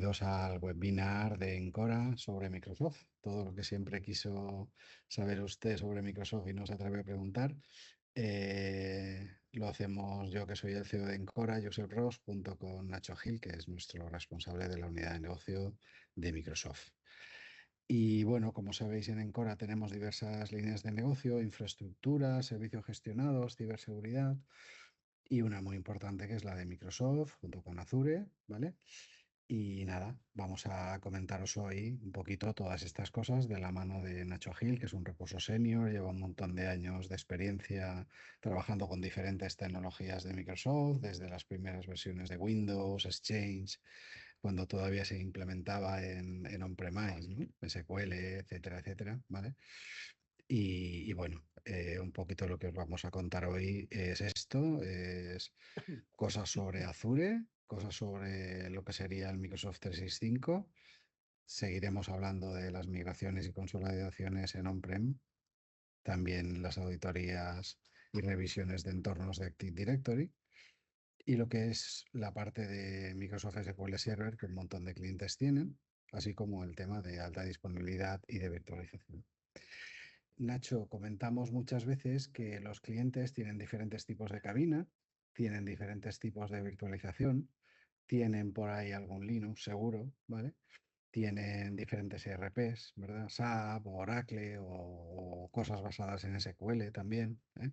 Bienvenidos al webinar de Encora sobre Microsoft. Todo lo que siempre quiso saber usted sobre Microsoft y no se atreve a preguntar, lo hacemos yo, que soy el CEO de Encora, Josep Ros, junto con Nacho Gil, que es nuestro responsable de la unidad de negocio de Microsoft. Y bueno, como sabéis, en Encora tenemos diversas líneas de negocio: infraestructura, servicios gestionados, ciberseguridad, y una muy importante que es la de Microsoft, junto con Azure, ¿vale? Y nada, vamos a comentaros hoy un poquito todas estas cosas de la mano de Nacho Gil, que es un recurso senior, lleva un montón de años de experiencia trabajando con diferentes tecnologías de Microsoft, desde las primeras versiones de Windows, Exchange, cuando todavía se implementaba en on-premise, ¿no? SQL, etcétera, etcétera, ¿vale? Y bueno, un poquito lo que os vamos a contar hoy es esto, es cosas sobre Azure, cosas sobre lo que sería el Microsoft 365. Seguiremos hablando de las migraciones y consolidaciones en on-prem, también las auditorías y revisiones de entornos de Active Directory, y lo que es la parte de Microsoft SQL Server, que un montón de clientes tienen, así como el tema de alta disponibilidad y de virtualización. Nacho, comentamos muchas veces que los clientes tienen diferentes tipos de cabina, tienen diferentes tipos de virtualización, tienen por ahí algún Linux seguro, ¿vale? Tienen diferentes ERPs, ¿verdad? SAP o Oracle o cosas basadas en SQL también, ¿eh?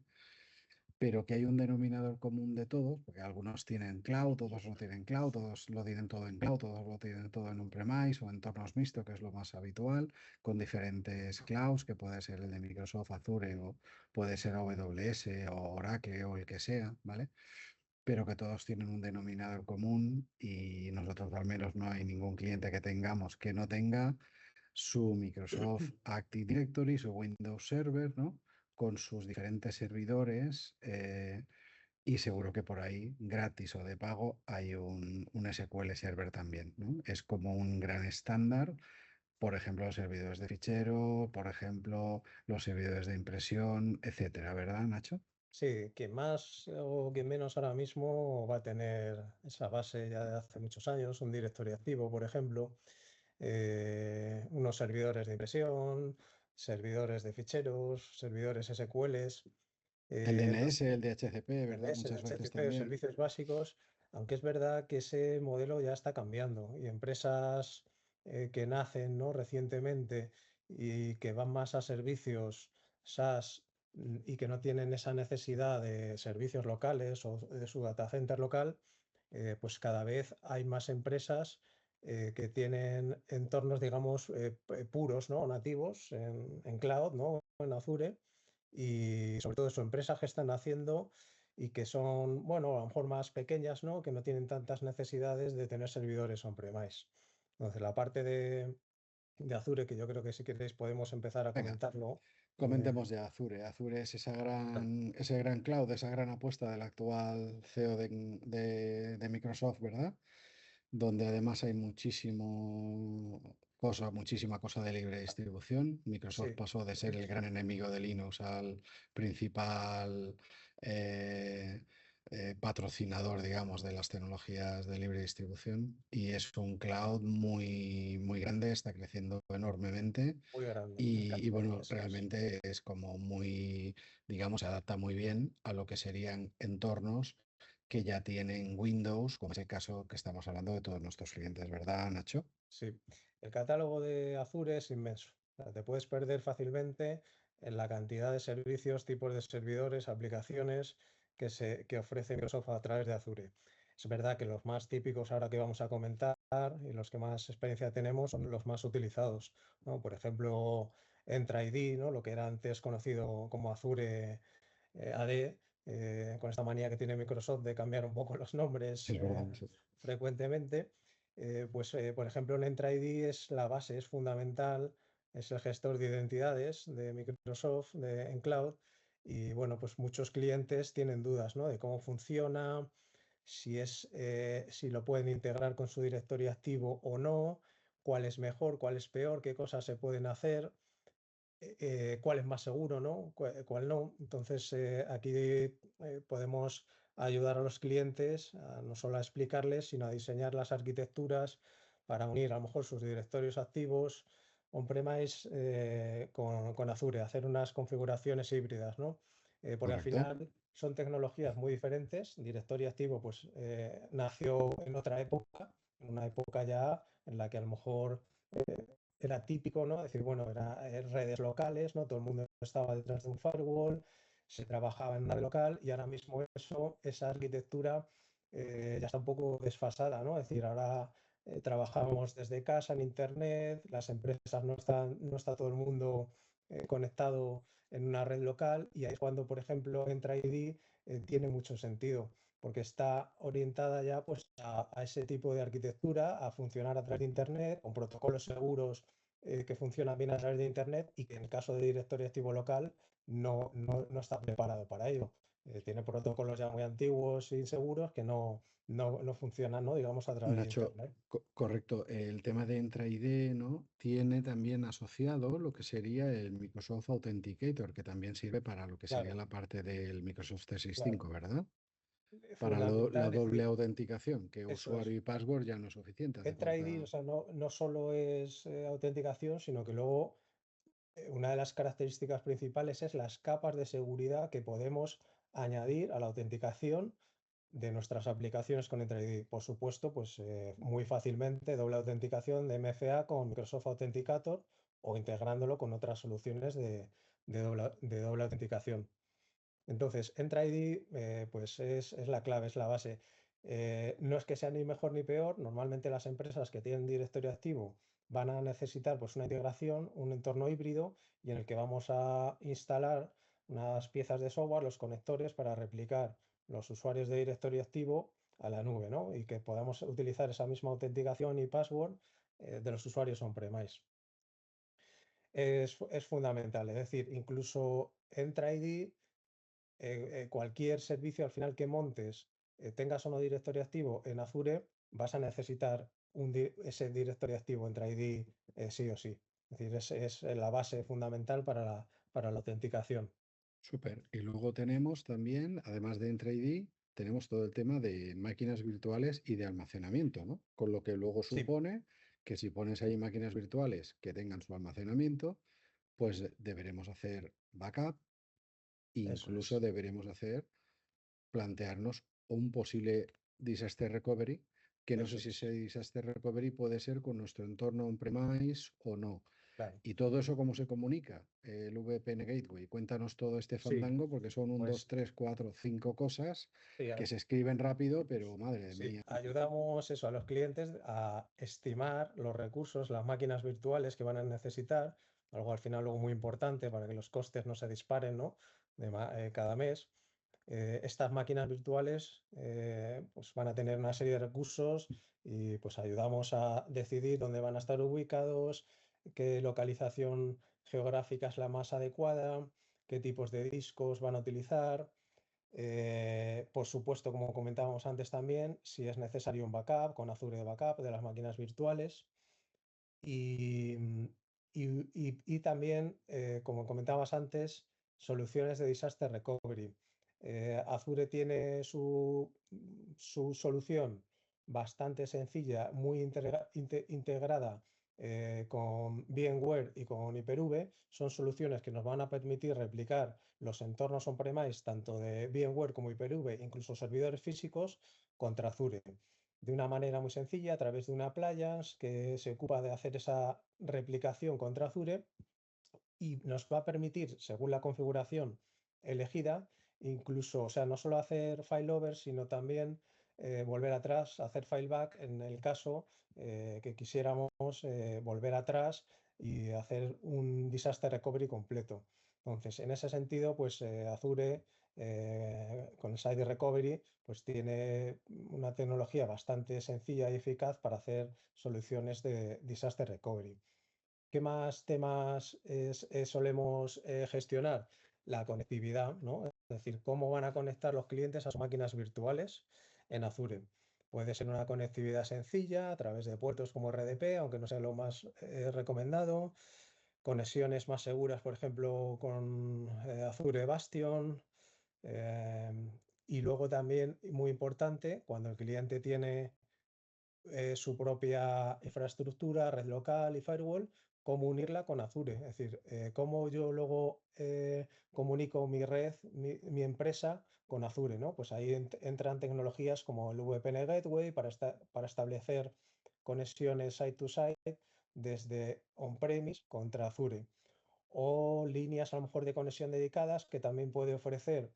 Pero que hay un denominador común de todos, porque algunos tienen cloud, otros no tienen cloud, todos lo tienen todo en cloud, todos lo tienen todo en on-premise o entornos mixtos, que es lo más habitual, con diferentes clouds, que puede ser el de Microsoft Azure o puede ser AWS o Oracle o el que sea, ¿vale? Pero que todos tienen un denominador común, y nosotros al menos no hay ningún cliente que tengamos que no tenga su Microsoft Active Directory, su Windows Server, ¿no? Con sus diferentes servidores, y seguro que por ahí, gratis o de pago, hay un SQL Server también, ¿no? Es como un gran estándar. Por ejemplo, los servidores de fichero, por ejemplo, los servidores de impresión, etcétera, ¿verdad, Nacho? Sí, quien más o quien menos ahora mismo va a tener esa base ya de hace muchos años, un directorio activo, por ejemplo, unos servidores de impresión, servidores de ficheros, servidores SQLs, El eh, DNS, el DHCP, ¿verdad? DNS, Muchas veces DHCP, también. servicios básicos, aunque es verdad que ese modelo ya está cambiando y empresas que nacen, ¿no?, recientemente y que van más a servicios SaaS, y que no tienen esa necesidad de servicios locales o de su data center local, pues cada vez hay más empresas que tienen entornos, digamos, puros, ¿no?, nativos en cloud, ¿no?, en Azure, y sobre todo eso, empresas que están haciendo y que son, bueno, a lo mejor más pequeñas, ¿no?, que no tienen tantas necesidades de tener servidores on-premise. Entonces, la parte de Azure, que yo creo que si queréis podemos empezar a Venga, comentarlo. comentemos ya Azure. Azure es ese gran cloud, esa gran apuesta del actual CEO de Microsoft, ¿verdad? Donde además hay muchísima cosa de libre distribución. Microsoft Sí, pasó de ser el gran enemigo de Linux al principal eh, patrocinador, digamos, de las tecnologías de libre distribución, y es un cloud muy, muy grande, está creciendo enormemente. muy grande el Y catálogo, bueno, eso es. realmente es como muy, digamos, se adapta muy bien a lo que serían entornos que ya tienen Windows, como es el caso que estamos hablando de todos nuestros clientes, ¿verdad, Nacho? Sí, el catálogo de Azure es inmenso. O sea, te puedes perder fácilmente en la cantidad de servicios, tipos de servidores, aplicaciones que ofrece Microsoft a través de Azure. Es verdad que los más típicos ahora que vamos a comentar y los que más experiencia tenemos son los más utilizados, ¿no? Por ejemplo, Entra ID, ¿no?, lo que era antes conocido como Azure AD, con esta manía que tiene Microsoft de cambiar un poco los nombres Es verdad, sí. frecuentemente. Por ejemplo, el Entra ID es la base, es fundamental, es el gestor de identidades de Microsoft en cloud. Y bueno, pues muchos clientes tienen dudas, ¿no?, de cómo funciona, si lo pueden integrar con su directorio activo o no, cuál es mejor, cuál es peor, qué cosas se pueden hacer, cuál es más seguro, ¿no?, cuál no. Entonces, aquí podemos ayudar a los clientes no solo a explicarles, sino a diseñar las arquitecturas para unir a lo mejor sus directorios activos on-premise con Azure, hacer unas configuraciones híbridas, ¿no? Porque al Correcto. final son tecnologías muy diferentes. Directorio activo pues nació en otra época, en una época ya en la que a lo mejor era típico, ¿no? Decir, bueno, era redes locales, ¿no? Todo el mundo estaba detrás de un firewall, se trabajaba en una red local y ahora mismo esa arquitectura ya está un poco desfasada, ¿no? Es decir, ahora trabajamos desde casa en internet, las empresas no está todo el mundo conectado en una red local y ahí es cuando, por ejemplo, Entra ID tiene mucho sentido porque está orientada ya pues, a ese tipo de arquitectura, a funcionar a través de Internet, con protocolos seguros que funcionan bien a través de Internet y que en el caso de directorio activo local no está preparado para ello. Tiene protocolos ya muy antiguos e inseguros que no funcionan, ¿no? Digamos, a través de Nacho, Internet. correcto. El tema de Entra ID, ¿no? Tiene también asociado lo que sería el Microsoft Authenticator, que también sirve para lo que sería Claro, la parte del Microsoft claro. 365, ¿verdad? Para la Fundamental, es doble decir, autenticación, que eso es. usuario y password ya no es suficiente, hace Entra ID, o falta. sea, no solo es autenticación, sino que luego una de las características principales es las capas de seguridad que podemos añadir a la autenticación de nuestras aplicaciones con Entra ID. Por supuesto, pues muy fácilmente doble autenticación de MFA con Microsoft Authenticator o integrándolo con otras soluciones de doble autenticación. Entonces, Entra ID pues es la clave, es la base. No es que sea ni mejor ni peor. Normalmente las empresas que tienen directorio activo van a necesitar pues, una integración, un entorno híbrido y en el que vamos a instalar unas piezas de software, los conectores, para replicar los usuarios de directorio activo a la nube, ¿no? Y que podamos utilizar esa misma autenticación y password de los usuarios on-premise. Es fundamental, es decir, incluso Entra ID cualquier servicio al final que montes, tengas o no directorio activo en Azure, vas a necesitar ese directorio activo entre ID sí o sí. Es decir, es la base fundamental para la autenticación. Súper. Y luego tenemos también, además de Entra ID, tenemos todo el tema de máquinas virtuales y de almacenamiento, ¿no? Con lo que luego Sí, supone que si pones ahí máquinas virtuales que tengan su almacenamiento, pues deberemos hacer backup, eso incluso es. deberemos plantearnos un posible disaster recovery, que no sé Eso si es. ese disaster recovery puede ser con nuestro entorno on-premise o no. Claro. Y todo eso, ¿cómo se comunica? El VPN Gateway. Cuéntanos todo este Sí, fandango, porque son un, dos, pues tres, cuatro, cinco cosas sí, que se escriben rápido, pero madre sí, mía. ayudamos eso a los clientes a estimar los recursos, las máquinas virtuales que van a necesitar, algo al final luego muy importante para que los costes no se disparen, ¿no? Cada mes. Estas máquinas virtuales pues van a tener una serie de recursos y pues ayudamos a decidir dónde van a estar ubicados, qué localización geográfica es la más adecuada, qué tipos de discos van a utilizar. Por supuesto, como comentábamos antes también, si es necesario un backup con Azure Backup de las máquinas virtuales y, y también, como comentabas antes, soluciones de disaster recovery. Azure tiene su solución bastante sencilla, muy integrada con VMware y con Hyper-V. Son soluciones que nos van a permitir replicar los entornos on-premise, tanto de VMware como Hyper-V, incluso servidores físicos, contra Azure de una manera muy sencilla a través de una appliance que se ocupa de hacer esa replicación contra Azure y nos va a permitir, según la configuración elegida, incluso, o sea, no solo hacer failover, sino también volver atrás, hacer fileback en el caso que quisiéramos volver atrás y hacer un disaster recovery completo. Entonces, en ese sentido, pues Azure con Site Recovery, pues tiene una tecnología bastante sencilla y eficaz para hacer soluciones de disaster recovery. ¿Qué más temas solemos gestionar? La conectividad, ¿no? Es decir, cómo van a conectar los clientes a sus máquinas virtuales en Azure. Puede ser una conectividad sencilla a través de puertos como RDP, aunque no sea lo más recomendado. Conexiones más seguras, por ejemplo, con Azure Bastion. eh, y luego también, muy importante, cuando el cliente tiene su propia infraestructura, red local y firewall, cómo unirla con Azure. Es decir, cómo yo luego comunico mi red, mi empresa con Azure, ¿no? Pues ahí entran tecnologías como el VPN Gateway para establecer conexiones site-to-site desde on-premise contra Azure o líneas a lo mejor de conexión dedicadas que también puede ofrecer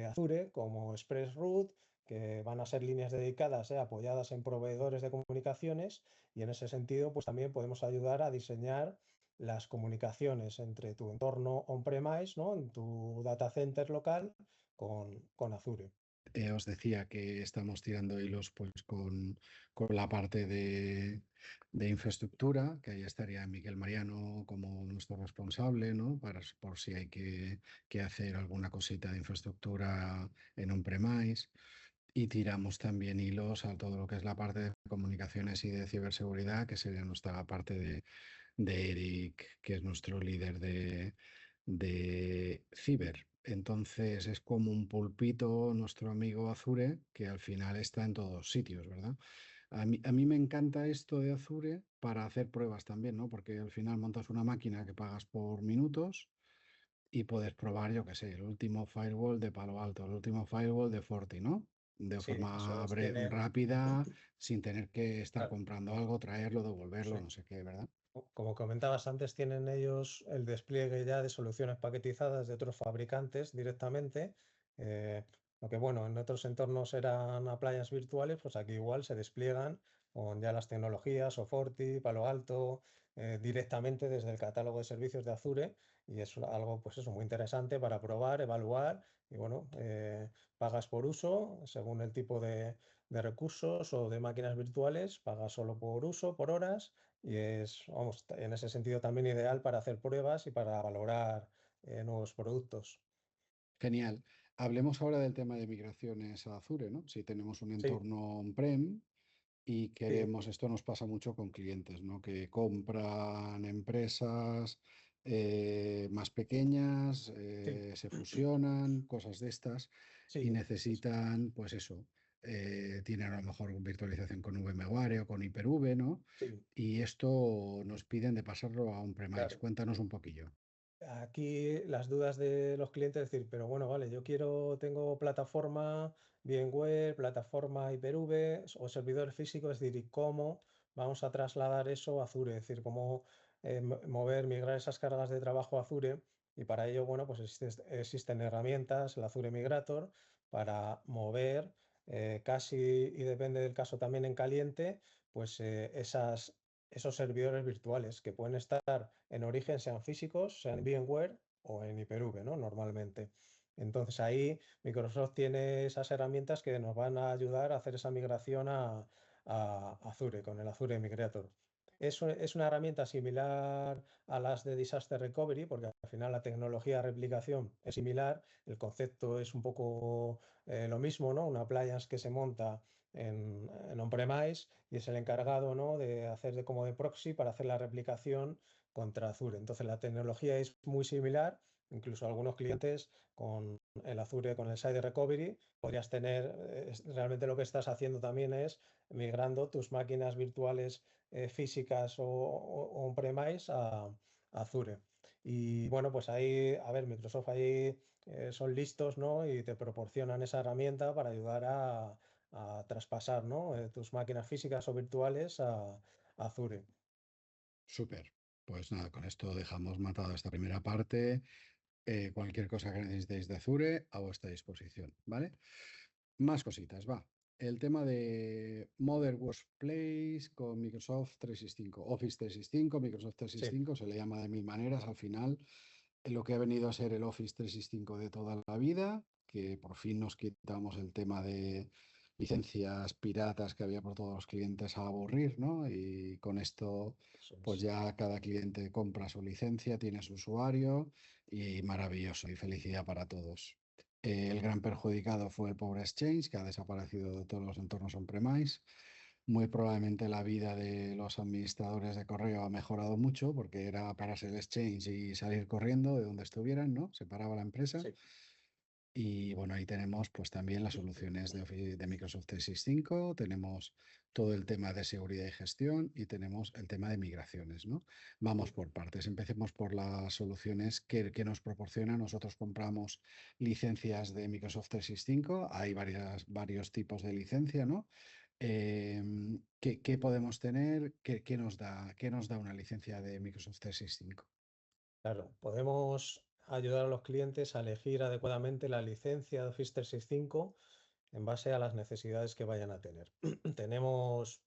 Azure como ExpressRoute, que van a ser líneas dedicadas apoyadas en proveedores de comunicaciones y en ese sentido pues también podemos ayudar a diseñar las comunicaciones entre tu entorno on-premise, ¿no? En tu data center local con Azure. Os decía que estamos tirando hilos pues con la parte de infraestructura, que ahí estaría Miguel Mariano como nuestro responsable, ¿no? Por si hay que hacer alguna cosita de infraestructura en on-premise. Y tiramos también hilos a todo lo que es la parte de comunicaciones y de ciberseguridad, que sería nuestra parte de Eric, que es nuestro líder de ciber. Entonces es como un pulpito nuestro amigo Azure, que al final está en todos sitios, ¿verdad? A mí me encanta esto de Azure para hacer pruebas también, ¿no? Porque al final montas una máquina que pagas por minutos y puedes probar, yo qué sé, el último firewall de Palo Alto, el último firewall de Forti, ¿no? De Sí, forma esos tienen, rápida, sin tener que estar claro, comprando algo, traerlo, devolverlo, sí. no sé qué, ¿verdad? Como comentabas antes, tienen ellos el despliegue ya de soluciones paquetizadas de otros fabricantes directamente. eh, lo que bueno, en otros entornos eran appliances virtuales, pues aquí igual se despliegan con ya las tecnologías, Soforti, Palo Alto, directamente desde el catálogo de servicios de Azure. Y es algo, pues eso, muy interesante para probar, evaluar. Y bueno, pagas por uso según el tipo de recursos o de máquinas virtuales, pagas solo por uso, por horas y es, vamos, en ese sentido también ideal para hacer pruebas y para valorar nuevos productos. Genial. Hablemos ahora del tema de migraciones a Azure, ¿no? Si tenemos un Sí, entorno on-prem y sí, queremos, esto nos pasa mucho con clientes, ¿no? Que compran empresas más pequeñas, sí, se fusionan, cosas de estas, y sí, necesitan, pues eso, tienen a lo mejor virtualización con VMware o con Hyper-V, ¿no? sí, Y esto nos piden de pasarlo a on-premise. claro. Cuéntanos un poquillo. Aquí las dudas de los clientes es decir, pero bueno, vale, tengo plataforma VMware, plataforma Hyper-V o servidores físicos, es decir, ¿y cómo vamos a trasladar eso a Azure? Es decir, cómo migrar esas cargas de trabajo a Azure. Y para ello, bueno, pues existen herramientas, el Azure Migrator, para mover casi, y depende del caso también en caliente, pues esos servidores virtuales que pueden estar en origen sean físicos, sean en VMware o en Hyper-V, ¿no? Normalmente. Entonces ahí Microsoft tiene esas herramientas que nos van a ayudar a hacer esa migración a Azure con el Azure Migrator. Es una herramienta similar a las de Disaster Recovery, porque al final la tecnología de replicación es similar, el concepto es un poco lo mismo, ¿no? Una appliance que se monta en on-premise y es el encargado, ¿no? de hacer como de proxy para hacer la replicación contra Azure. Entonces la tecnología es muy similar, incluso algunos clientes con el Azure, con el Site Recovery, podrías tener, realmente lo que estás haciendo también es migrando tus máquinas virtuales físicas o on-premise a Azure. Y bueno, pues ahí, a ver, Microsoft ahí son listos, ¿no? Y te proporcionan esa herramienta para ayudar a traspasar, ¿no? Tus máquinas físicas o virtuales a Azure. Súper. Pues nada, con esto dejamos matada esta primera parte. Cualquier cosa que necesitéis de Azure a vuestra disposición, ¿vale? Más cositas, va. El tema de Modern Workplace con Microsoft 365, Office 365, Microsoft Sí, 365, se le llama de mil maneras al final, lo que ha venido a ser el Office 365 de toda la vida, que por fin nos quitamos el tema de licencias piratas que había por todos los clientes a aburrir, ¿no? Y con esto, eso pues es. ya cada cliente compra su licencia, tiene su usuario y maravilloso y felicidad para todos. El gran perjudicado fue el pobre Exchange, que ha desaparecido de todos los entornos on-premise. Muy probablemente la vida de los administradores de correo ha mejorado mucho porque era pararse el Exchange y salir corriendo de donde estuvieran, ¿no? Se paraba la empresa. Sí, Y bueno, ahí tenemos pues también las soluciones de Microsoft 365, tenemos todo el tema de seguridad y gestión y tenemos el tema de migraciones, ¿no? Vamos por partes. Empecemos por las soluciones que nos proporciona. Nosotros compramos licencias de Microsoft 365. Hay varios tipos de licencia, ¿no? ¿Qué podemos tener? ¿Qué nos da una licencia de Microsoft 365? Claro, podemos ayudar a los clientes a elegir adecuadamente la licencia de Office 365 en base a las necesidades que vayan a tener. Tenemos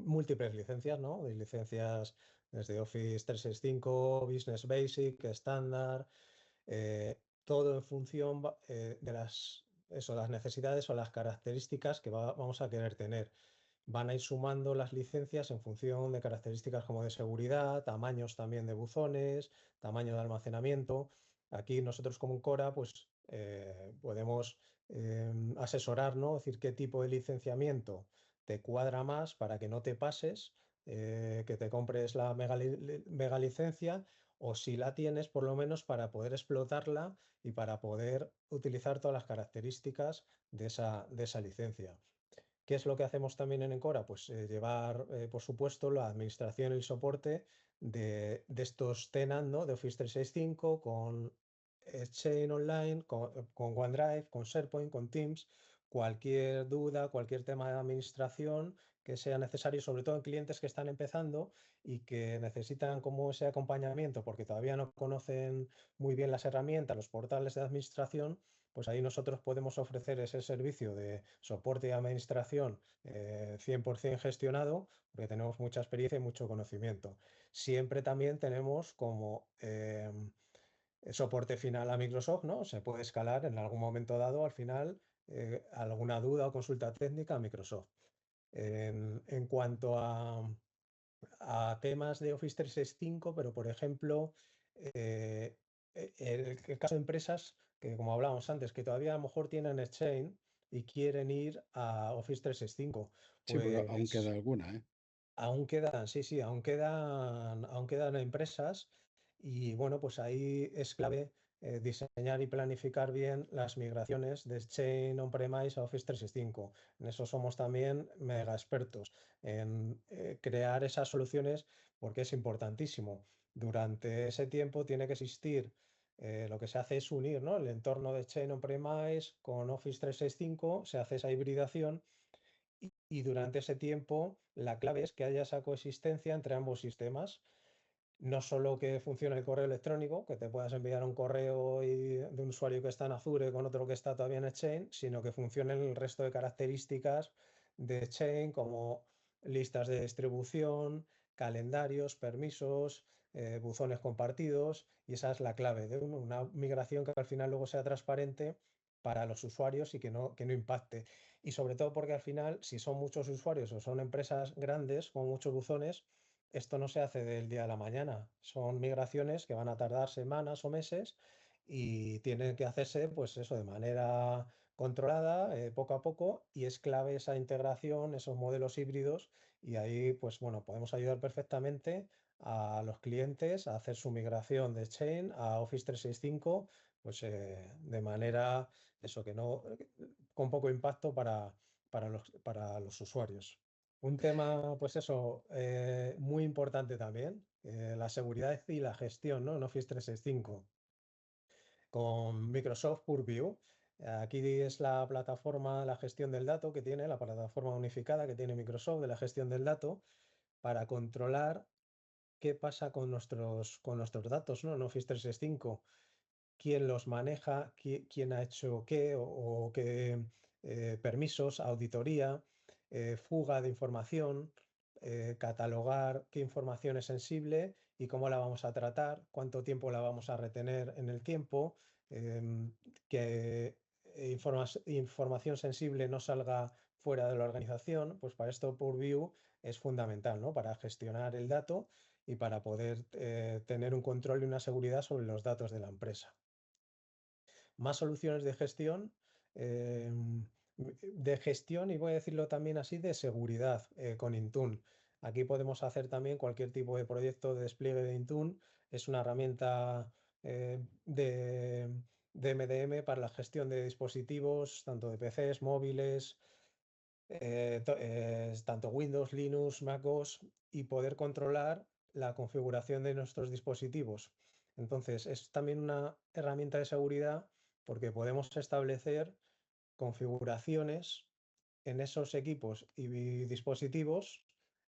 múltiples licencias, ¿no? De licencias desde Office 365, Business Basic, estándar, todo en función de las necesidades o las características que vamos a querer tener. Van a ir sumando las licencias en función de características como de seguridad, tamaños también de buzones, tamaño de almacenamiento. Aquí nosotros como Cora pues podemos asesorar, ¿no? Es decir, qué tipo de licenciamiento te cuadra más para que no te pases, que te compres la mega licencia o si la tienes por lo menos para poder explotarla y para poder utilizar todas las características de esa licencia. ¿Qué es lo que hacemos también en Encora? Pues llevar, por supuesto, la administración y el soporte de estos tenant, ¿no? De Office 365 con Exchange Online, con OneDrive, con SharePoint, con Teams, cualquier duda, cualquier tema de administración que sea necesario, sobre todo en clientes que están empezando y que necesitan como ese acompañamiento porque todavía no conocen muy bien las herramientas, los portales de administración, pues ahí nosotros podemos ofrecer ese servicio de soporte y administración 100% gestionado, porque tenemos mucha experiencia y mucho conocimiento. Siempre también tenemos como soporte final a Microsoft, ¿no? Se puede escalar en algún momento dado, al final, alguna duda o consulta técnica a Microsoft. En cuanto a temas de Office 365, pero por ejemplo, eh, el caso de empresas que, como hablábamos antes, que todavía a lo mejor tienen Exchange y quieren ir a Office 365, Sí, porque aún queda pues alguna, ¿eh? aún quedan, sí, sí, aún quedan empresas y bueno, pues ahí es clave diseñar y planificar bien las migraciones de Exchange On-Premise a Office 365. En eso somos también mega expertos, en crear esas soluciones porque es importantísimo. Durante ese tiempo tiene que existir, lo que se hace es unir, ¿no? El entorno de Exchange On-Premise con Office 365, se hace esa hibridación y durante ese tiempo la clave es que haya esa coexistencia entre ambos sistemas. No solo que funcione el correo electrónico, que te puedas enviar un correo de un usuario que está en Azure con otro que está todavía en Exchange, sino que funcionen el resto de características de Exchange como listas de distribución, calendarios, permisos, buzones compartidos, y esa es la clave de una migración que al final luego sea transparente para los usuarios y que no impacte. Y sobre todo porque al final, si son muchos usuarios o son empresas grandes con muchos buzones, esto no se hace del día a la mañana. Son migraciones que van a tardar semanas o meses y tienen que hacerse, pues eso, de manera controlada, poco a poco, y es clave esa integración, esos modelos híbridos, y ahí, pues bueno, podemos ayudar perfectamente a los clientes a hacer su migración de Chain a Office 365, pues de manera, eso, que no, con poco impacto para los usuarios. Un tema, pues eso, muy importante también, la seguridad y la gestión, ¿no? En Office 365 con Microsoft Purview. Aquí es la plataforma, la gestión del dato que tiene, la plataforma unificada que tiene Microsoft de la gestión del dato para controlar qué pasa con nuestros datos, ¿no? En Office 365, quién los maneja, quién ha hecho qué o qué permisos, auditoría, fuga de información, catalogar qué información es sensible y cómo la vamos a tratar, cuánto tiempo la vamos a retener en el tiempo, que información sensible no salga fuera de la organización, pues para esto Purview es fundamental, ¿no? Para gestionar el dato y para poder tener un control y una seguridad sobre los datos de la empresa. Más soluciones eh, de gestión y voy a decirlo también así, de seguridad con Intune. Aquí podemos hacer también cualquier tipo de proyecto de despliegue de Intune. Es una herramienta de, DMDM para la gestión de dispositivos, tanto de PCs, móviles, tanto Windows, Linux, MacOS, y poder controlar la configuración de nuestros dispositivos. Entonces, es también una herramienta de seguridad porque podemos establecer configuraciones en esos equipos y dispositivos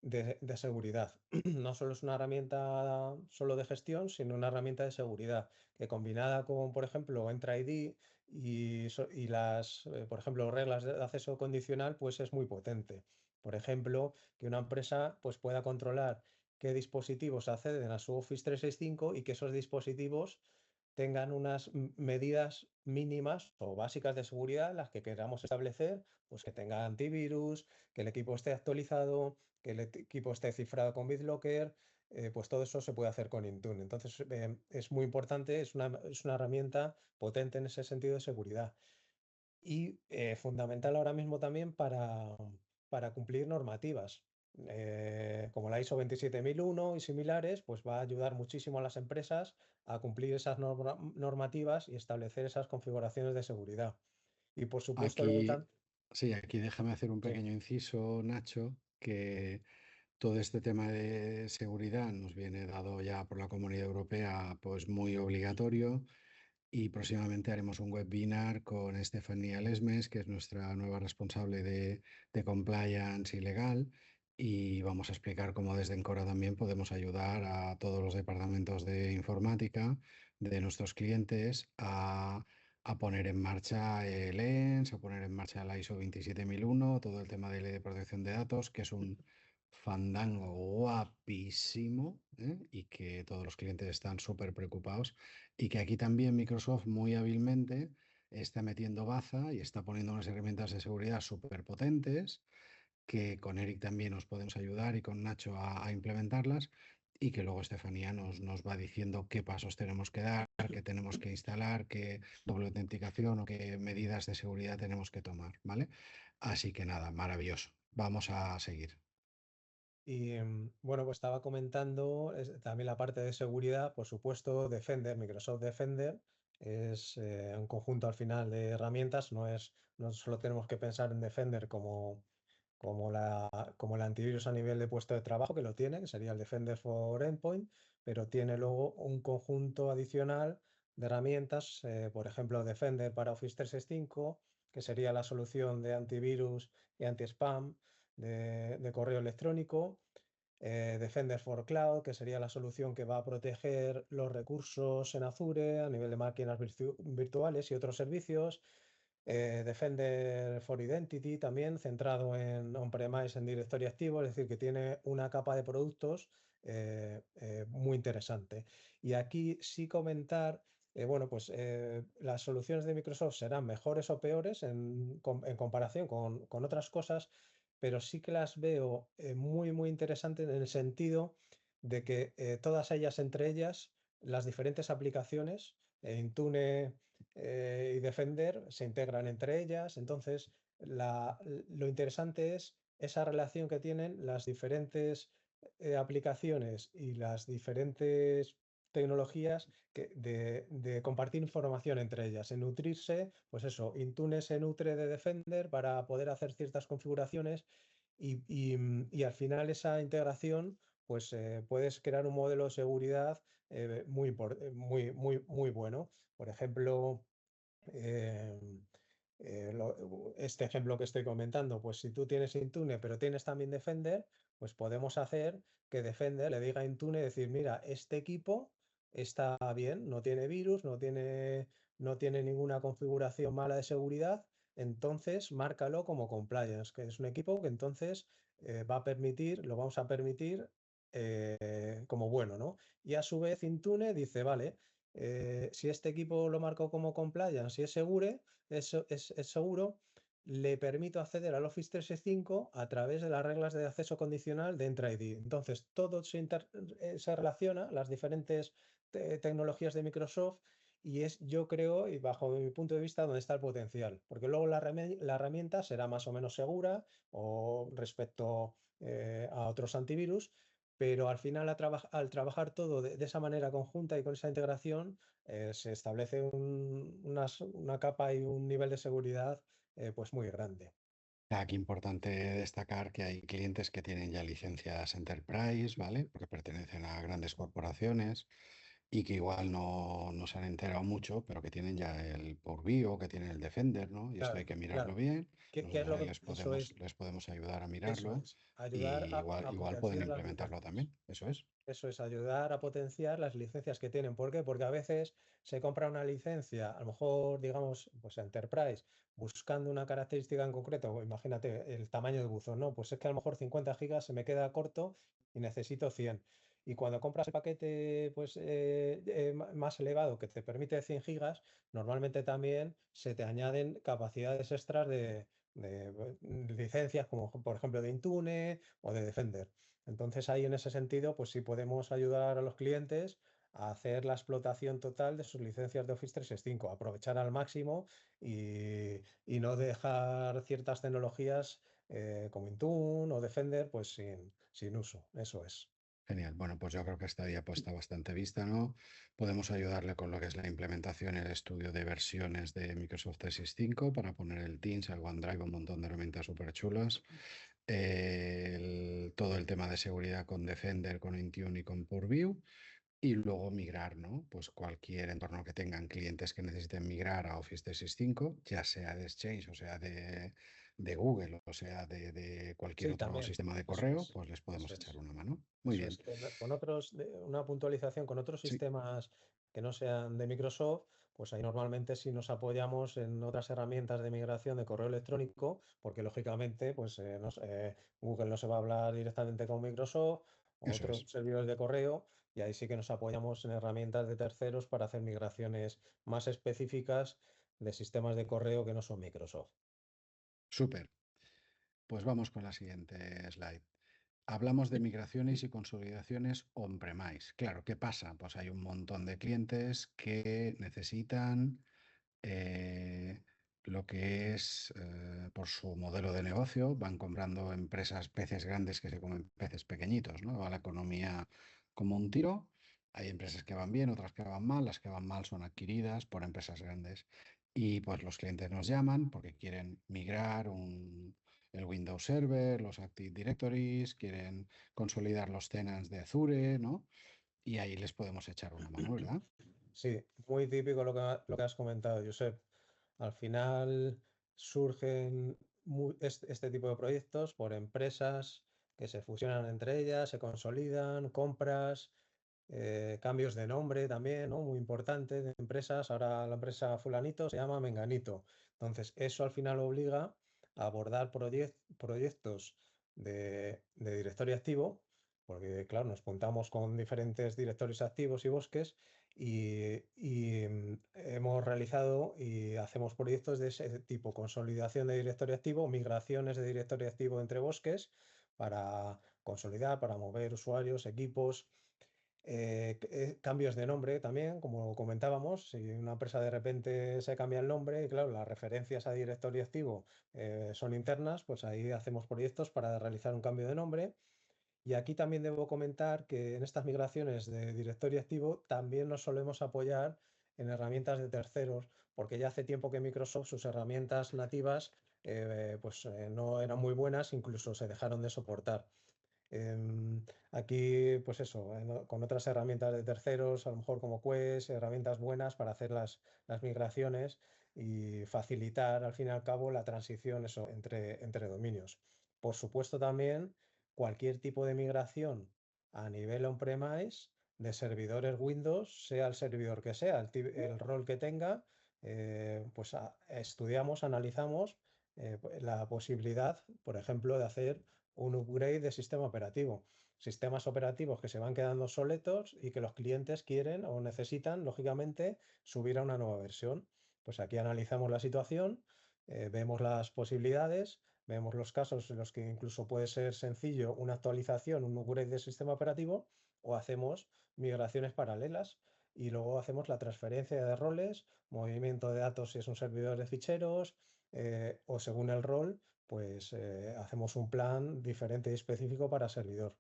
de seguridad. No solo es una herramienta solo de gestión, sino una herramienta de seguridad que, combinada con, por ejemplo, Entra ID y las, por ejemplo, reglas de acceso condicional, pues es muy potente. Por ejemplo, que una empresa pues pueda controlar qué dispositivos acceden a su Office 365 y que esos dispositivos tengan unas medidas mínimas o básicas de seguridad, las que queramos establecer, pues que tenga antivirus, que el equipo esté actualizado, que el equipo esté cifrado con BitLocker, pues todo eso se puede hacer con Intune. Entonces, es muy importante, es una herramienta potente en ese sentido de seguridad y fundamental ahora mismo también para cumplir normativas. Como la ISO 27001 y similares, pues va a ayudar muchísimo a las empresas a cumplir esas normativas y establecer esas configuraciones de seguridad. Y por supuesto, luego Aquí, sí, aquí déjame hacer un sí, pequeño inciso, Nacho, que todo este tema de seguridad nos viene dado ya por la Comunidad Europea, pues muy obligatorio. Y próximamente haremos un webinar con Estefanía Lesmes, que es nuestra nueva responsable de compliance y legal. Y vamos a explicar cómo desde Encora también podemos ayudar a todos los departamentos de informática de nuestros clientes a poner en marcha el ENS, a poner en marcha la ISO 27001, todo el tema de ley de protección de datos, que es un fandango guapísimo, ¿eh? Y que todos los clientes están súper preocupados y que aquí también Microsoft muy hábilmente está metiendo baza y está poniendo unas herramientas de seguridad súper potentes, que con Eric también nos podemos ayudar y con Nacho a implementarlas y que luego Estefanía nos va diciendo qué pasos tenemos que dar, qué tenemos que instalar, qué doble autenticación o qué medidas de seguridad tenemos que tomar, ¿vale? Así que nada, maravilloso. Vamos a seguir. y bueno, pues estaba comentando también la parte de seguridad, por supuesto, Defender, Microsoft Defender es un conjunto al final de herramientas, no solo tenemos que pensar en Defender como el antivirus a nivel de puesto de trabajo, que lo tiene, que sería el Defender for Endpoint, pero tiene luego un conjunto adicional de herramientas, por ejemplo, Defender para Office 365, que sería la solución de antivirus y anti-spam de correo electrónico. Defender for Cloud, que sería la solución que va a proteger los recursos en Azure a nivel de máquinas virtuales y otros servicios. Defender for Identity también, centrado en on-premise, en directorio activo, es decir, que tiene una capa de productos muy interesante. Y aquí sí comentar, bueno, pues las soluciones de Microsoft serán mejores o peores en comparación con otras cosas, pero sí que las veo muy, muy interesantes en el sentido de que todas ellas, entre ellas, las diferentes aplicaciones, Intune y Defender, se integran entre ellas. Entonces, lo interesante es esa relación que tienen las diferentes aplicaciones y las diferentes tecnologías de compartir información entre ellas, en nutrirse, pues eso, Intune se nutre de Defender para poder hacer ciertas configuraciones y al final esa integración, pues puedes crear un modelo de seguridad muy bueno. Por ejemplo, eh, este ejemplo que estoy comentando, pues si tú tienes Intune pero tienes también Defender, pues podemos hacer que Defender le diga a Intune, decir, mira, este equipo está bien, no tiene virus, no tiene ninguna configuración mala de seguridad, entonces márcalo como compliance, que es un equipo que entonces va a permitir, lo vamos a permitir como bueno, ¿no? Y a su vez Intune dice, vale, si este equipo lo marco como compliance y es seguro, le permito acceder al Office 365 a través de las reglas de acceso condicional de Entra ID. Entonces, todo se relaciona, las diferentes tecnologías de Microsoft, y es, yo creo, y bajo mi punto de vista, donde está el potencial. Porque luego la herramienta será más o menos segura o respecto a otros antivirus, pero al final al trabajar todo de esa manera conjunta y con esa integración, se establece una capa y un nivel de seguridad pues muy grande. Aquí importante destacar que hay clientes que tienen ya licencias Enterprise, ¿vale? Porque pertenecen a grandes corporaciones y que igual no se han enterado mucho, pero que tienen ya el Purview, que tienen el Defender, ¿no? Y esto hay Claro, que mirarlo claro. bien. ¿Qué es Nosotros lo ahí que les podemos ayudar a eso mirarlo es, ayudar y a igual pueden potenciar las implementarlo licencias? también. Eso es. Eso es ayudar a potenciar las licencias que tienen. ¿Por qué? Porque a veces se compra una licencia, a lo mejor, digamos, pues Enterprise, buscando una característica en concreto, o imagínate el tamaño del buzón, ¿no? Pues es que a lo mejor 50 gigas se me queda corto y necesito 100. Y cuando compras el paquete pues, más elevado que te permite 100 gigas, normalmente también se te añaden capacidades extras de licencias, como por ejemplo de Intune o de Defender. Entonces ahí en ese sentido, pues sí podemos ayudar a los clientes a hacer la explotación total de sus licencias de Office 365, aprovechar al máximo y no dejar ciertas tecnologías como Intune o Defender pues sin uso. Eso es. Genial. Bueno, pues yo creo que esta diapositiva está bastante vista, ¿no? Podemos ayudarle con lo que es la implementación y el estudio de versiones de Microsoft 365 para poner el Teams, el OneDrive, un montón de herramientas súper chulas. Todo el tema de seguridad con Defender, con Intune y con Purview. Y luego migrar, ¿no? Pues cualquier entorno que tengan clientes que necesiten migrar a Office 365, ya sea de Exchange, o sea de Google, o sea de cualquier Sí, otro también. sistema de Eso correo, es. pues les podemos Eso echar es. una mano. Muy Eso bien. es. Con otros, una puntualización con otros Sí, sistemas que no sean de Microsoft, pues ahí normalmente sí nos apoyamos en otras herramientas de migración de correo electrónico, porque lógicamente pues Google no se va a hablar directamente con Microsoft, o eso otros es. servidores de correo, y ahí sí que nos apoyamos en herramientas de terceros para hacer migraciones más específicas de sistemas de correo que no son Microsoft. Súper. Pues vamos con la siguiente slide. Hablamos de migraciones y consolidaciones on-premise. Claro, ¿qué pasa? Pues hay un montón de clientes que necesitan eh, lo que es, por su modelo de negocio, van comprando empresas, peces grandes que se comen peces pequeñitos, ¿no? Va la economía como un tiro. Hay empresas que van bien, otras que van mal. Las que van mal son adquiridas por empresas grandes. Y pues los clientes nos llaman porque quieren migrar el Windows Server, los Active Directories, quieren consolidar los tenants de Azure, ¿no? Y ahí les podemos echar una mano, ¿verdad? Sí, muy típico lo que has comentado, Josep. Al final surgen este tipo de proyectos por empresas que se fusionan entre ellas, se consolidan, compras, cambios de nombre también, ¿no? Muy importante de empresas. Ahora la empresa fulanito se llama Menganito. Entonces, eso al final obliga a abordar proyectos de directorio activo, porque claro, nos juntamos con diferentes directorios activos y bosques y hemos realizado y hacemos proyectos de ese tipo, consolidación de directorio activo, migraciones de directorio activo entre bosques para consolidar, para mover usuarios, equipos, cambios de nombre también, como comentábamos, si una empresa de repente se cambia el nombre y claro, las referencias a directorio activo son internas, pues ahí hacemos proyectos para realizar un cambio de nombre. Y aquí también debo comentar que en estas migraciones de directorio activo también nos solemos apoyar en herramientas de terceros, porque ya hace tiempo que Microsoft, sus herramientas nativas, no eran muy buenas, incluso se dejaron de soportar. Aquí, pues eso, con otras herramientas de terceros, a lo mejor como Quest, herramientas buenas para hacer las migraciones y facilitar al fin y al cabo la transición eso, entre dominios. Por supuesto, también cualquier tipo de migración a nivel on-premise de servidores Windows, sea el servidor que sea, el rol que tenga, pues estudiamos, analizamos la posibilidad, por ejemplo, de hacer un upgrade de sistema operativo. Sistemas operativos que se van quedando obsoletos y que los clientes quieren o necesitan, lógicamente, subir a una nueva versión. Pues aquí analizamos la situación, vemos las posibilidades, vemos los casos en los que incluso puede ser sencillo una actualización, un upgrade de sistema operativo, o hacemos migraciones paralelas y luego hacemos la transferencia de roles, movimiento de datos si es un servidor de ficheros, o según el rol, pues hacemos un plan diferente y específico para servidor.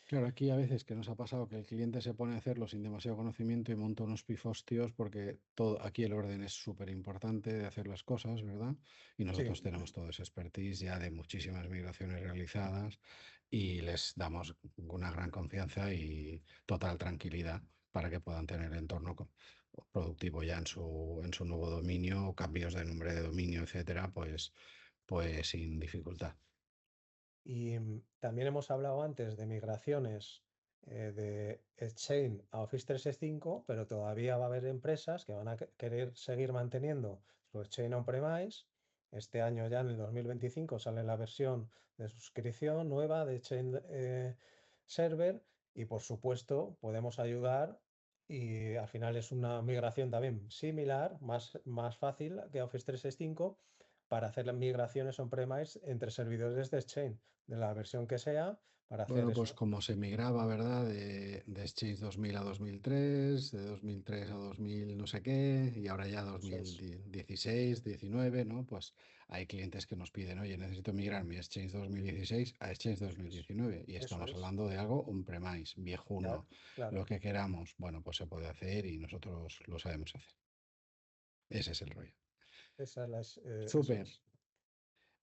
Claro, aquí a veces que nos ha pasado que el cliente se pone a hacerlo sin demasiado conocimiento y monta unos pifostios porque todo, aquí el orden es súper importante de hacer las cosas, ¿verdad? Y Sí, nosotros tenemos todo ese expertise ya de muchísimas migraciones realizadas y les damos una gran confianza y total tranquilidad para que puedan tener el entorno productivo ya en su nuevo dominio, cambios de nombre de dominio, etcétera, pues sin dificultad. y también hemos hablado antes de migraciones de Exchange a Office 365, pero todavía va a haber empresas que van a querer seguir manteniendo su Exchange on-premise. Este año ya en el 2025 sale la versión de suscripción nueva de Exchange Server y por supuesto podemos ayudar y al final es una migración también similar, más fácil que Office 365 para hacer las migraciones on-premise entre servidores de Exchange de la versión que sea para hacer Bueno, pues eso. como se migraba, ¿verdad? De Exchange 2000 a 2003, de 2003 a 2000 no sé qué, y ahora ya Eso es, 2016, 19, ¿no? Pues hay clientes que nos piden, oye, necesito migrar mi Exchange 2016 a Exchange eso es, 2019, y eso estamos es. hablando de algo on-premise, Claro, viejuno, lo claro. que queramos. Bueno, pues se puede hacer y nosotros lo sabemos hacer. Ese es el rollo. Eso Súper. es.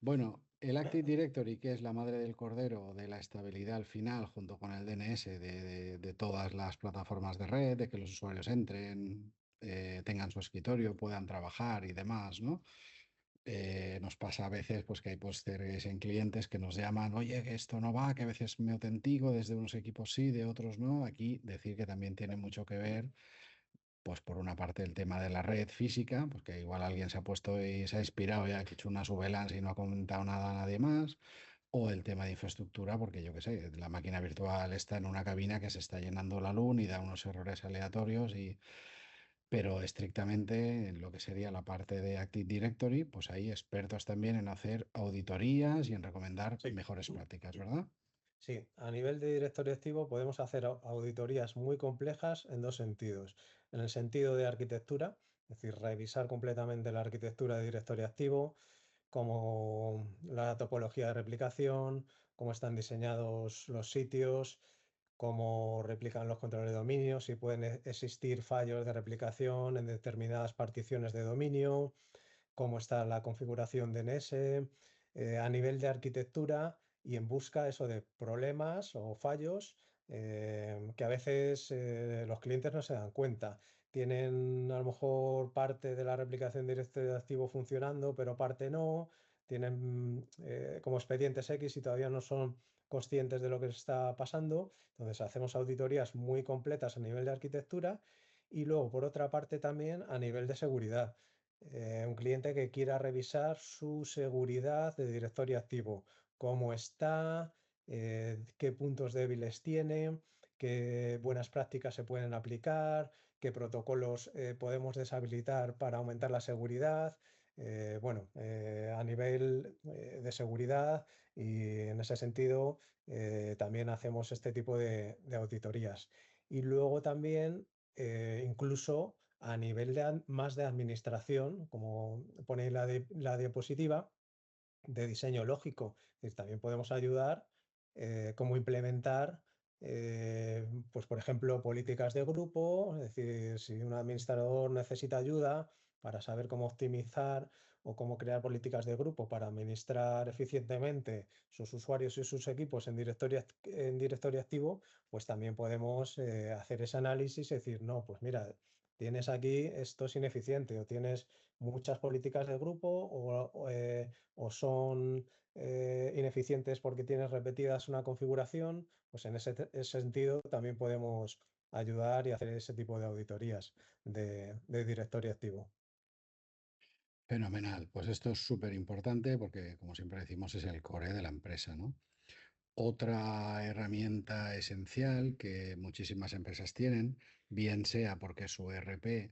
Bueno, el Active Directory, que es la madre del cordero de la estabilidad al final, junto con el DNS de todas las plataformas de red, de que los usuarios entren, tengan su escritorio, puedan trabajar y demás, ¿no? Nos pasa a veces pues, que hay pósteres en clientes que nos llaman, oye, que esto no va, que a veces me autentico, desde unos equipos sí, de otros no. Aquí decir que también tiene mucho que ver pues por una parte el tema de la red física, pues que igual alguien se ha puesto y se ha inspirado y ha hecho una surveillance y no ha comentado nada a nadie más, o el tema de infraestructura, porque yo qué sé, la máquina virtual está en una cabina que se está llenando la luz y da unos errores aleatorios y... Pero estrictamente en lo que sería la parte de Active Directory, pues hay expertos también en hacer auditorías y en recomendar Sí. mejores prácticas, ¿verdad? Sí, a nivel de directorio activo podemos hacer auditorías muy complejas en dos sentidos. En el sentido de arquitectura, es decir, revisar completamente la arquitectura de directorio activo, como la topología de replicación, cómo están diseñados los sitios, cómo replican los controles de dominio, si pueden existir fallos de replicación en determinadas particiones de dominio, cómo está la configuración DNS, a nivel de arquitectura y en busca eso de problemas o fallos que a veces los clientes no se dan cuenta. Tienen a lo mejor parte de la replicación directa de activo funcionando, pero parte no. Tienen como expedientes X y todavía no son conscientes de lo que está pasando. Entonces hacemos auditorías muy completas a nivel de arquitectura y luego por otra parte también a nivel de seguridad un cliente que quiera revisar su seguridad de directorio activo, cómo está, qué puntos débiles tiene, qué buenas prácticas se pueden aplicar, qué protocolos podemos deshabilitar para aumentar la seguridad. A nivel de seguridad y en ese sentido también hacemos este tipo de auditorías. Y luego también incluso a nivel más de administración, como pone la diapositiva, de diseño lógico. Es decir, también podemos ayudar cómo implementar, pues por ejemplo, políticas de grupo, es decir, si un administrador necesita ayuda para saber cómo optimizar o cómo crear políticas de grupo para administrar eficientemente sus usuarios y sus equipos en directorio activo, pues también podemos hacer ese análisis y decir, no, pues mira, tienes aquí esto es ineficiente o tienes muchas políticas de grupo o son ineficientes porque tienes repetidas una configuración, pues en ese sentido también podemos ayudar y hacer ese tipo de auditorías de directorio activo. Fenomenal. Pues esto es súper importante porque, como siempre decimos, es el core de la empresa, ¿no? Otra herramienta esencial que muchísimas empresas tienen, bien sea porque es su ERP,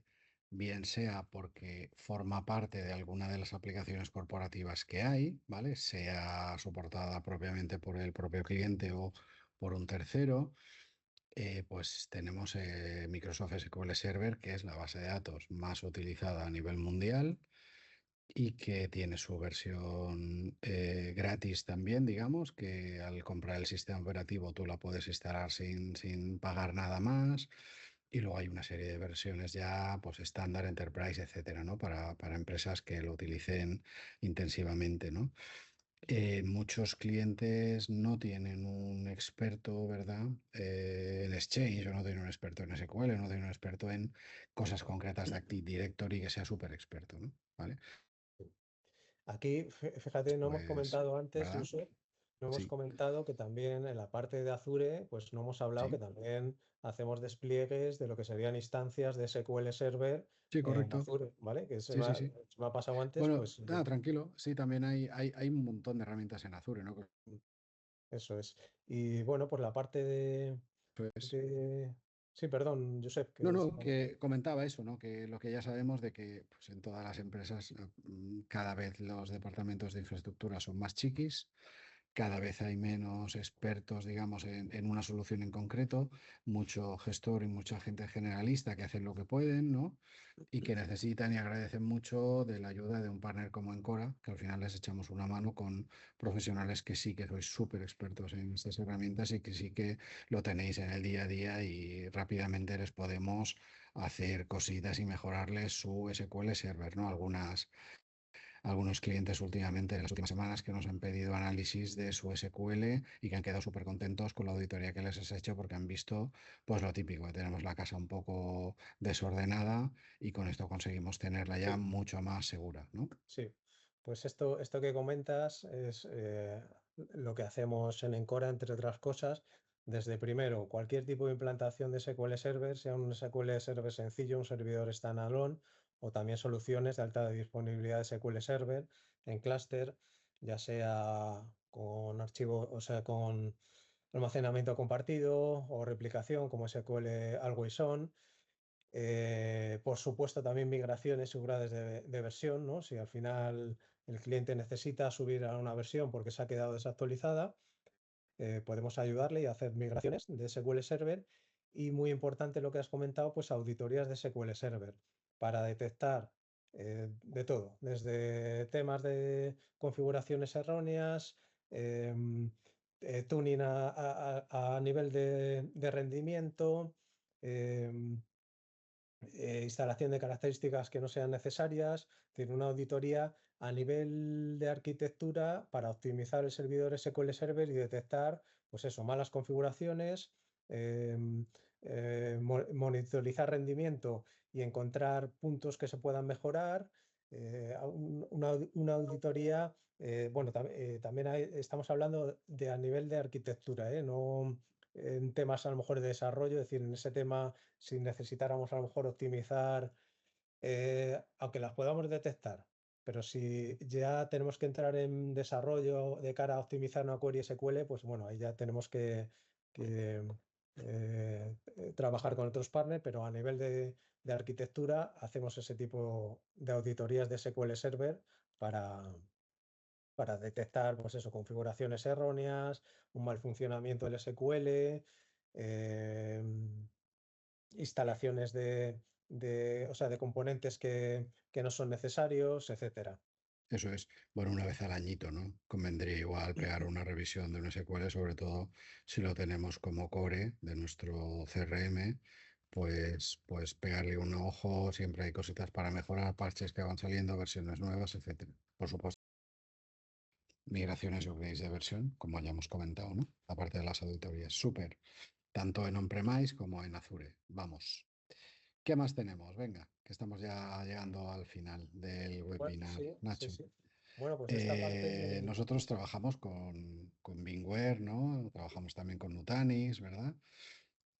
bien sea porque forma parte de alguna de las aplicaciones corporativas que hay, ¿vale? Sea soportada propiamente por el propio cliente o por un tercero, pues tenemos Microsoft SQL Server, que es la base de datos más utilizada a nivel mundial y que tiene su versión gratis también, digamos, que al comprar el sistema operativo tú la puedes instalar sin pagar nada más. Y luego hay una serie de versiones ya, pues estándar, enterprise, etcétera, ¿no? Para empresas que lo utilicen intensivamente, ¿no? Muchos clientes no tienen un experto, ¿verdad? En Exchange, o no tienen un experto en SQL, no tienen un experto en cosas concretas de Active Directory que sea súper experto, ¿no? ¿Vale? Aquí, fíjate, no hemos Pues, comentado antes, ¿verdad? Josep, no hemos Sí, comentado que también en la parte de Azure, pues no hemos hablado que sí, también hacemos despliegues de lo que serían instancias de SQL Server sí, en correcto. Azure, ¿vale? Que Sí, sí, sí. se me ha pasado antes, Bueno, pues nada, tranquilo. Sí, también hay un montón de herramientas en Azure, ¿no? eso es. Y bueno, por la parte Pues, de... Sí, perdón, Josep, no, que... no, que comentaba eso, ¿no? Que lo que ya sabemos de que pues, en todas las empresas cada vez los departamentos de infraestructura son más chiquis, cada vez hay menos expertos, digamos, en una solución en concreto, mucho gestor y mucha gente generalista que hacen lo que pueden, ¿no? Y que necesitan y agradecen mucho de la ayuda de un partner como Encora, que al final les echamos una mano con profesionales que sí que sois súper expertos en estas herramientas y que sí que lo tenéis en el día a día y rápidamente les podemos hacer cositas y mejorarles su SQL Server, ¿no? Algunos clientes últimamente, en las últimas semanas, que nos han pedido análisis de su SQL y que han quedado súper contentos con la auditoría que les has hecho porque han visto, pues lo típico, que tenemos la casa un poco desordenada y con esto conseguimos tenerla ya Sí, mucho más segura, ¿no? sí. Pues esto que comentas es lo que hacemos en Encora, entre otras cosas. Desde primero, cualquier tipo de implantación de SQL Server, sea un SQL Server sencillo, un servidor standalone, o también soluciones de alta disponibilidad de SQL Server en clúster, ya sea con archivo, o sea, con almacenamiento compartido o replicación como SQL Always On. Por supuesto, también migraciones seguradas de versión, ¿no? Si al final el cliente necesita subir a una versión porque se ha quedado desactualizada, podemos ayudarle y hacer migraciones de SQL Server. Y muy importante lo que has comentado, pues auditorías de SQL Server para detectar de todo, desde temas de configuraciones erróneas, em, tuning a nivel de rendimiento. em, Instalación de características que no sean necesarias, tiene una auditoría a nivel de arquitectura para optimizar el servidor SQL Server y detectar, pues eso, malas configuraciones, em, monitorizar rendimiento y encontrar puntos que se puedan mejorar. Una auditoría, bueno, también estamos hablando de a nivel de arquitectura, no en temas a lo mejor de desarrollo, es decir, en ese tema si necesitáramos a lo mejor optimizar, aunque las podamos detectar, pero si ya tenemos que entrar en desarrollo de cara a optimizar una query SQL, pues bueno, ahí ya tenemos que trabajar con otros partners, pero a nivel de arquitectura hacemos ese tipo de auditorías de SQL Server para, para detectar, pues eso, configuraciones erróneas, un mal funcionamiento del SQL, instalaciones o sea, de componentes que no son necesarios, etcétera. Eso es, bueno, una vez al añito, ¿no? Convendría igual pegar una revisión de un SQL, sobre todo si lo tenemos como core de nuestro CRM, pues pegarle un ojo, siempre hay cositas para mejorar, parches que van saliendo, versiones nuevas, etcétera. Por supuesto, migraciones y upgrades de versión, como ya hemos comentado, ¿no? Aparte de las auditorías, súper, tanto en on-premise como en Azure. Vamos. ¿Qué más tenemos? Venga, que estamos ya llegando al final del Bueno, webinar, sí, sí, Nacho. sí. Bueno, pues de esta parte, Nosotros trabajamos con VMware, ¿no? Trabajamos también con Nutanix, ¿verdad?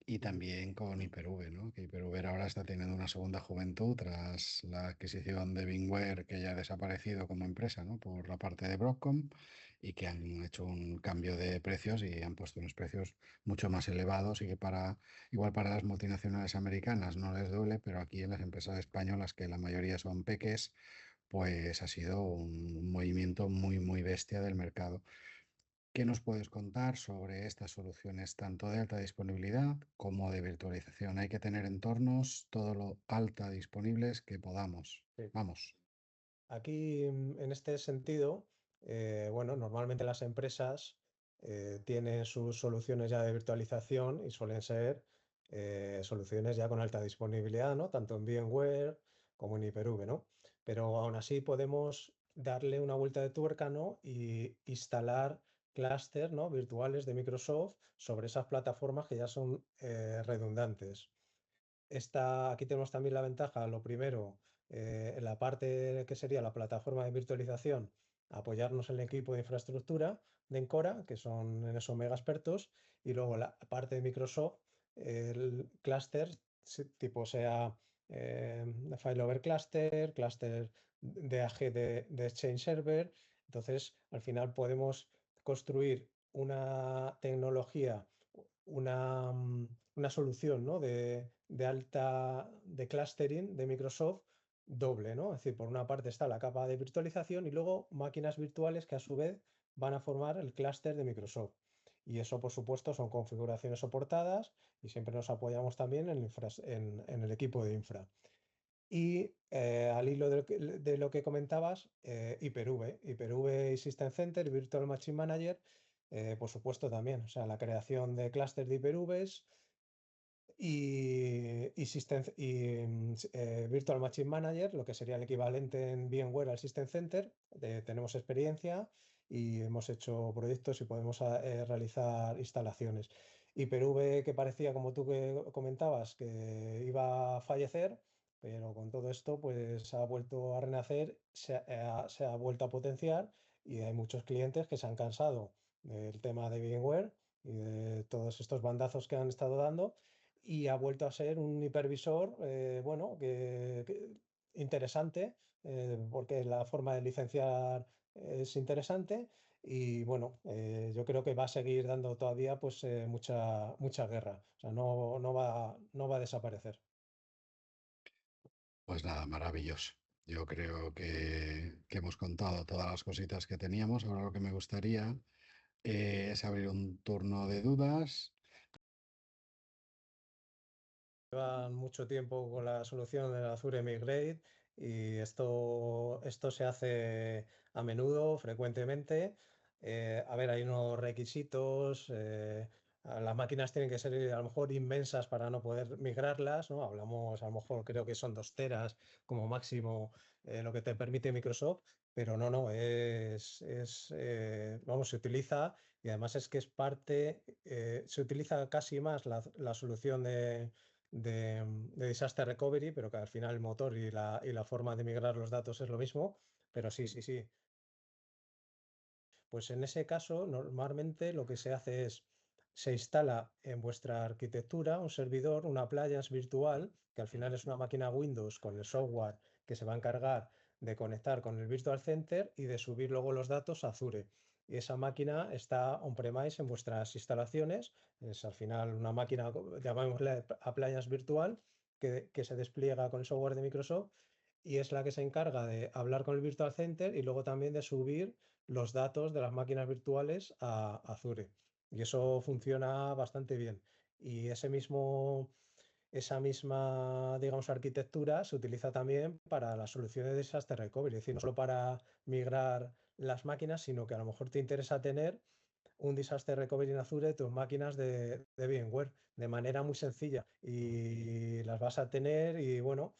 Y ujú, también con Hyper-V, ¿no? Que Hyper-V ahora está teniendo una segunda juventud tras la adquisición de VMware, que ya ha desaparecido como empresa, ¿no? Por la parte de Broadcom y que han hecho un cambio de precios y han puesto unos precios mucho más elevados y que igual para las multinacionales americanas no les duele, pero aquí en las empresas españolas, que la mayoría son peques, pues ha sido un movimiento muy, muy bestia del mercado. ¿Qué nos puedes contar sobre estas soluciones tanto de alta disponibilidad como de virtualización? Hay que tener entornos todo lo alta disponibles que podamos. sí. Vamos. aquí en este sentido, bueno, normalmente las empresas tienen sus soluciones ya de virtualización y suelen ser soluciones ya con alta disponibilidad, ¿no? Tanto en VMware como en Hyper-V, ¿no? Pero aún así podemos darle una vuelta de tuerca, ¿no? Y instalar clúster, ¿no? Virtuales de Microsoft sobre esas plataformas que ya son redundantes. Aquí tenemos también la ventaja, lo primero, en la parte que sería la plataforma de virtualización, apoyarnos en el equipo de infraestructura de Encora, que son en eso mega expertos, y luego la parte de Microsoft, el clúster, tipo sea failover cluster, clúster DAG de Exchange Server. Entonces, al final podemos construir una tecnología, una, una solución, ¿no? de alta de clustering de Microsoft doble, ¿no? Es decir, por una parte está la capa de virtualización y luego máquinas virtuales que a su vez van a formar el clúster de Microsoft. Y eso, por supuesto, son configuraciones soportadas y siempre nos apoyamos también en el equipo de infra. Y al hilo de lo que comentabas, Hyper-V y System Center, Virtual Machine Manager, por supuesto también. O sea, la creación de clústeres de Hyper-Vs y Virtual Machine Manager, lo que sería el equivalente en VMware al System Center. Tenemos experiencia y hemos hecho proyectos y podemos realizar instalaciones. Hyper-V, que parecía, como tú que comentabas, que iba a fallecer, pero con todo esto pues ha vuelto a renacer, se ha vuelto a potenciar y hay muchos clientes que se han cansado del tema de VMware y de todos estos bandazos que han estado dando y ha vuelto a ser un hipervisor, bueno, interesante, porque la forma de licenciar es interesante y bueno, yo creo que va a seguir dando todavía pues mucha guerra, o sea, no va a desaparecer. Pues nada, maravilloso. Yo creo que hemos contado todas las cositas que teníamos. Ahora lo que me gustaría es abrir un turno de dudas. Llevan mucho tiempo con la solución del Azure Migrate y esto se hace a menudo, frecuentemente. A ver, hay unos requisitos. Las máquinas tienen que ser a lo mejor inmensas para no poder migrarlas, ¿no? Hablamos, a lo mejor creo que son 2 teras como máximo lo que te permite Microsoft, pero no, vamos, se utiliza y además es que es parte, se utiliza casi más la solución de Disaster Recovery, pero que al final el motor y la forma de migrar los datos es lo mismo. Pero sí. Pues en ese caso, normalmente lo que se hace es, se instala en vuestra arquitectura un servidor, una appliance virtual, que al final es una máquina Windows con el software que se va a encargar de conectar con el Virtual Center y de subir luego los datos a Azure. Y esa máquina está on-premise en vuestras instalaciones. Es al final una máquina, llamémosle appliance virtual, que se despliega con el software de Microsoft y es la que se encarga de hablar con el Virtual Center y luego también de subir los datos de las máquinas virtuales a Azure. Y eso funciona bastante bien. Y esa misma, digamos, arquitectura se utiliza también para las soluciones de disaster recovery, es decir, no solo para migrar las máquinas, sino que a lo mejor te interesa tener un disaster recovery en Azure de tus máquinas de VMware de manera muy sencilla y las vas a tener y bueno,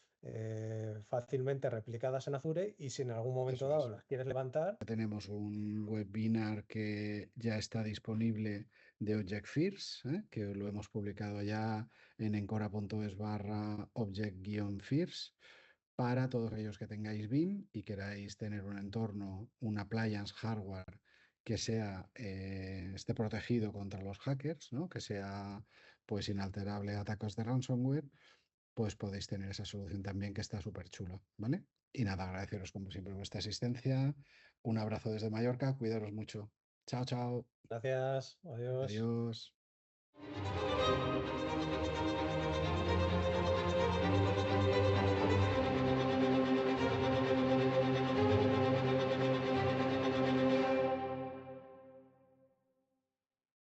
fácilmente replicadas en Azure y si en algún momento Eso dado es. las quieres levantar. Tenemos un webinar que ya está disponible de Object Firs, que lo hemos publicado ya en encora.es/object-firs para todos aquellos que tengáis BIM y queráis tener un entorno, un appliance hardware que esté protegido contra los hackers, ¿no? Que sea pues inalterable a ataques de ransomware, pues podéis tener esa solución también que está súper chula, ¿vale? Y nada, agradeceros como siempre vuestra asistencia. Un abrazo desde Mallorca, cuidaros mucho. Chao, chao. Gracias, adiós. Adiós.